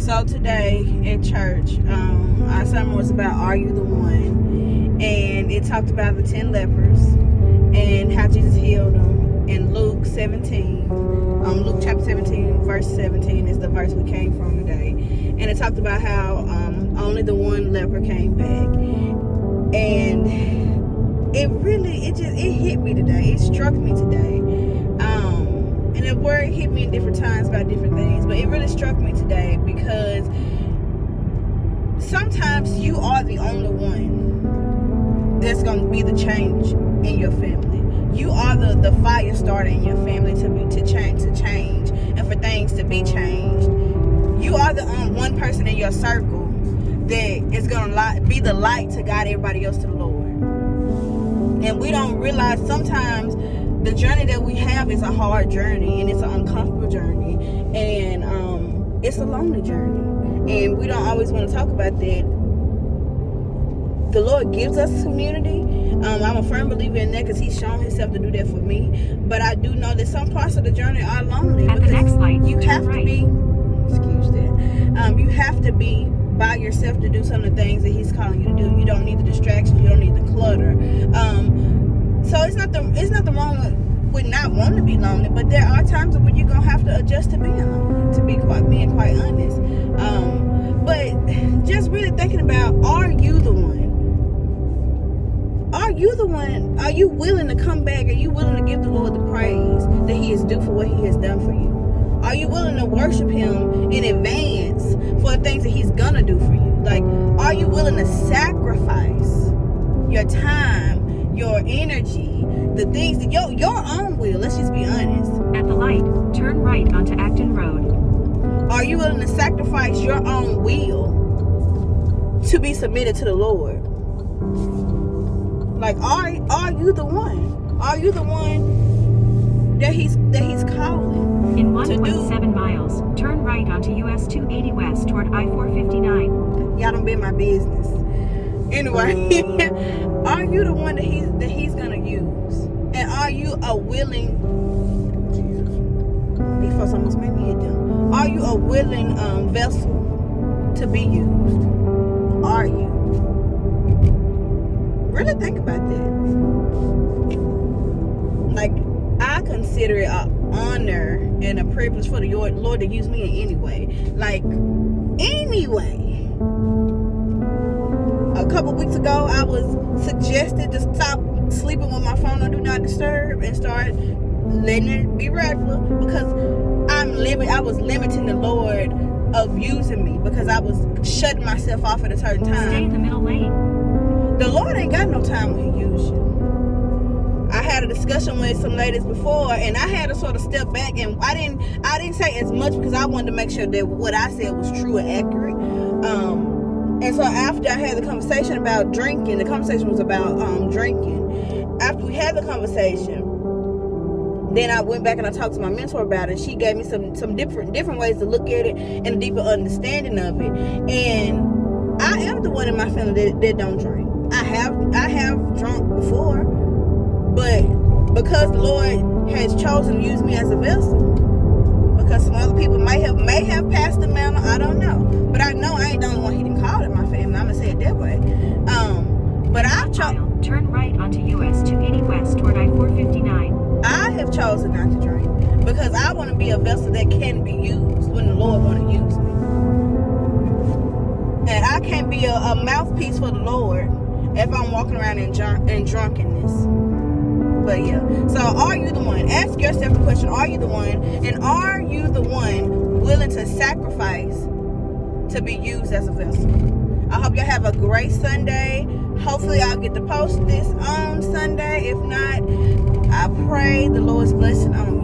So today at church, our sermon was about Are You the One? And it talked about the 10 lepers and how Jesus healed them in Luke 17. Luke chapter 17, verse 17 is the verse we came from today. And it talked about how only the one leper came back. And it hit me today. It struck me today. And the word hit me in different times about different things, but it really struck me today because sometimes you are the only one that's going to be the change in your family. You are the fire starter in your family to change and for things to be changed. You are the one person in your circle that is going to be the light to guide everybody else to the Lord. And we don't realize sometimes the journey that we have is a hard journey, and it's an uncomfortable journey, and it's a lonely journey, and we don't always want to talk about that. The Lord gives us community. I'm a firm believer in that because He's shown Himself to do that for me. But I do know that some parts of the journey are lonely. At the next light, you have to right. be. Excuse that. You have to be by yourself to do some of the things that He's calling you to do. You don't need the distractions. You don't need the clutter. So it's nothing wrong with not wanting to be lonely, but there are times when you're gonna have to adjust to being lonely, to be being quite honest. But just really thinking about, are you the one? Are you the one? Are you willing to come back? Are you willing to give the Lord the praise that He is due for what He has done for you? Are you willing to worship Him in advance for the things that He's gonna do for you? Like, are you willing to sacrifice your time, your energy, the things that your own will? Let's just be honest. At the light, turn right onto Acton Road. Are you willing to sacrifice your own will to be submitted to the Lord? Like, are you the one? Are you the one that he's calling? In 1.7 miles, turn right onto US 280 West toward I-459. Y'all don't be in my business. Anyway, are you the one that he's gonna use? And are you a willing? These folks almost made me hit them. Are you a willing vessel to be used? Are you? Really think about that. Like, I consider it an honor and a privilege for the Lord to use me in any way. Like, anyway. A couple weeks ago, I was suggested to stop sleeping with my phone on Do Not Disturb and start letting it be regular because I was limiting the Lord of using me because I was shutting myself off at a certain time. Stay in the middle lane. The Lord ain't got no time when He uses you. I had a discussion with some ladies before, and I had to sort of step back, and I didn't say as much because I wanted to make sure that what I said was true and accurate. And so after I had the conversation about drinking, the conversation was about drinking. After we had the conversation, then I went back and I talked to my mentor about it. She gave me some different ways to look at it and a deeper understanding of it. And I am the one in my family that don't drink. I have drunk before, but because the Lord has chosen to use me as a vessel, because some other people may have passed the mantle, I don't know. But I know I ain't the only one He didn't call in my family. I'm gonna say it that way. But I've chosen. Turn right onto US 280 West toward I-459. I have chosen not to drink because I want to be a vessel that can be used when the Lord want to use me. And I can't be a mouthpiece for the Lord if I'm walking around in drunkenness. But yeah, so are you the one? Ask yourself the question, are you the one? And are you the one willing to sacrifice to be used as a vessel? I hope y'all have a great Sunday. Hopefully I'll get to post this on Sunday. If not, I pray the Lord's blessing on